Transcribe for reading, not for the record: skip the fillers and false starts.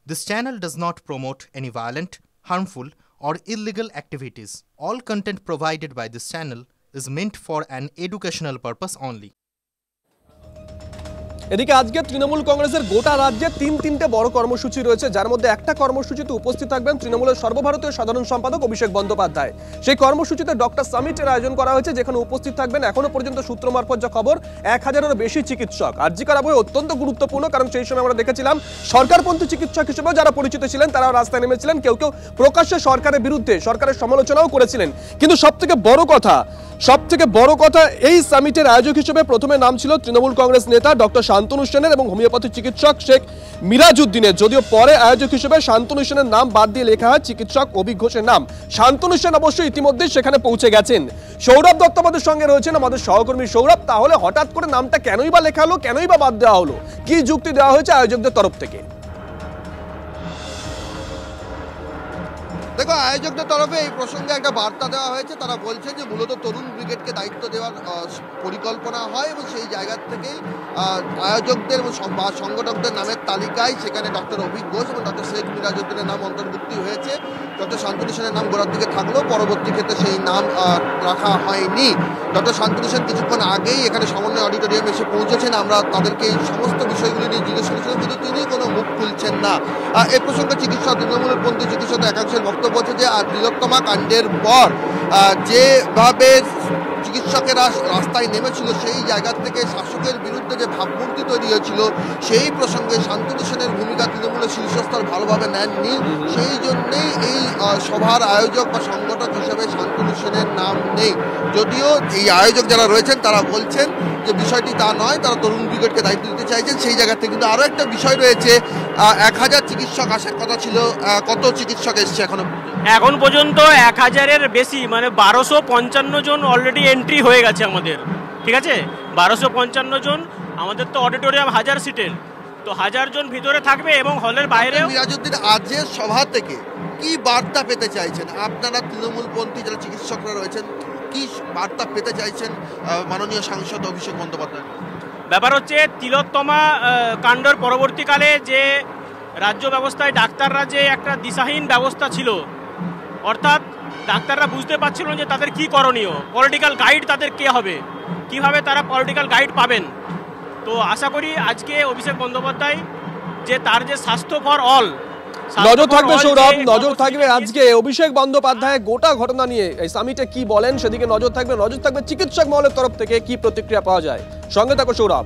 This channel does not promote any violent, harmful, or illegal activities. All content provided by this channel is meant for an educational purpose only. এদিকে আজকে তৃণমূল কংগ্রেসের গোটা রাজ্যে তিনটে বড় কর্মসূচি রয়েছে, যার মধ্যে একটা কর্মসূচিতে উপস্থিত থাকবেন তৃণমূলের সর্বভারতীয় সাধারণ সম্পাদক অভিষেক বন্দ্যোপাধ্যায়। সেই কর্মসূচিতে ডক্টর সামিটের আয়োজন করা হয়েছে, যেখানে উপস্থিত থাকবেন এখনো পর্যন্ত সূত্র মারফত যা খবর 1000-এরও বেশি চিকিৎসক। আরজি কর আবহে অত্যন্ত গুরুত্বপূর্ণ, কারণ সেই সময় আমরা দেখেছিলাম সরকারপন্থী চিকিৎসক হিসেবে যারা পরিচিত ছিলেন তারাও রাস্তায় নেমেছিলেন, কেউ কেউ প্রকাশ্যে সরকারের বিরুদ্ধে সরকারের সমালোচনাও করেছিলেন। কিন্তু সবথেকে বড় কথা এই সামিটের আয়োজক হিসেবে প্রথমে নাম ছিল তৃণমূল কংগ্রেস নেতা ডক্টর শান্তনু সেনের এবং হোমিওপ্যাথি চিকিৎসক শেখ মিরাজউদ্দিনের, যদিও পরে আয়োজক হিসেবে শান্তনু সেনের নাম বাদ দিয়ে লেখা হয় চিকিৎসক অভিক ঘোষের নাম। শান্তনু সেন অবশ্যই ইতিমধ্যে সেখানে পৌঁছে গেছেন। সৌরভ দত্ত আমাদের সঙ্গে রয়েছেন, আমাদের সহকর্মী সৌরভ। তাহলে হঠাৎ করে নামটা কেনই বা লেখা হলো, কেনই বা বাদ দেওয়া হলো, কি যুক্তি দেওয়া হয়েছে আয়োজকদের তরফ থেকে? দেখো, আয়োজকদের তরফে এই প্রসঙ্গে একটা বার্তা দেওয়া হয়েছে। তারা বলছে যে মূলত তরুণ ব্রিগেডকে দায়িত্ব দেওয়ার পরিকল্পনা হয় এবং সেই জায়গা থেকেই আয়োজকদের বা সংগঠকদের নামের তালিকায় সেখানে ডক্টর অভিক ঘোষ এবং ডক্টর শেখ মিরাজউদ্দিনের নাম অন্তর্ভুক্তি হয়েছে। ডক্টর শান্তনু সেনের নাম গোড়ার দিকে থাকলেও পরবর্তী ক্ষেত্রে সেই নাম রাখা হয়নি। ডক্টর শান্তনু সেন কিছুক্ষণ আগেই এখানে সমন্বয় অডিটোরিয়ামে এসে পৌঁছেছেন। আমরা তাদেরকে এই সমস্ত বিষয়গুলি নিয়ে জিজ্ঞেস করেছিলাম, কিন্তু তিনি কোনো মুখ খুলছেন না। এ প্রসঙ্গে চিকিৎসক, তৃণমূলের পন্থী চিকিৎসকদের একাংশের বক্তব্য হচ্ছে যে তিলোত্তমা কাণ্ডের পর যেভাবে চিকিৎসকেরা রাস্তায় নেমেছিল, সেই জায়গা থেকে শাসকের বিরুদ্ধে যে ভাবমূর্তি তৈরি হয়েছিল, সেই প্রসঙ্গে শান্তনু সেনের ভূমিকা তৃণমূলের শীর্ষস্তর ভালোভাবে নেননি। সেই জন্যেই এই সভার আয়োজক বা সংগঠক হিসেবে শান্তনু সেনের নাম নেই। যদিও এই আয়োজক যারা রয়েছেন তারা বলছেন যে বিষয়টি তা নয়, তারা তরুণ ব্রিগেডকে দায়িত্ব দিতে চাইছেন সেই জায়গা থেকে। কিন্তু আরও একটা বিষয় রয়েছে, 1000 চিকিৎসক আসার কথা ছিল, কত চিকিৎসক এসছে এখন পর্যন্ত 1000-এর বেশি, মানে 1255 জন অলরেডি এন্ট্রি হয়ে গেছে আমাদের। ঠিক আছে, 1255 জন। আমাদের তো অডিটোরিয়াম 1000 সিটের, তো 1000 জন ভিতরে থাকবে এবং হলের বাইরে। মিরাজউদ্দিন, আজকের সভা থেকে কি বার্তা পেতে চাইছেন আপনারা তৃণমূলপন্থী যারা চিকিৎসকরা রয়েছেন, কি বার্তা পেতে চাইছেন মাননীয় সাংসদ অভিষেক বন্দ্যোপাধ্যায়? ব্যাপার হচ্ছে তিলোত্তমা কাণ্ডের পরবর্তীকালে যে রাজ্য ব্যবস্থায় ডাক্তাররা যে একটা দিশাহীন ব্যবস্থা ছিল, অর্থাৎ ডাক্তাররা বুঝতে পারছিল যে তাদের কি করণীয়, পলিটিক্যাল গাইড তাদের কে হবে, কিভাবে তারা পলিটিক্যাল গাইড পাবেন। তো আশা করি আজকে অভিষেক বন্দ্যোপাধ্যায় যে তার যে স্বাস্থ্য ফর অল, নজর থাকবে সৌরভ, নজর থাকবে আজকে অভিষেক বন্দ্যোপাধ্যায় গোটা ঘটনা নিয়ে এই সামিটে কি বলেন সেদিকে নজর থাকবে চিকিৎসক মহলের তরফ থেকে কি প্রতিক্রিয়া পাওয়া যায়। সঙ্গে থাকো সৌরভ।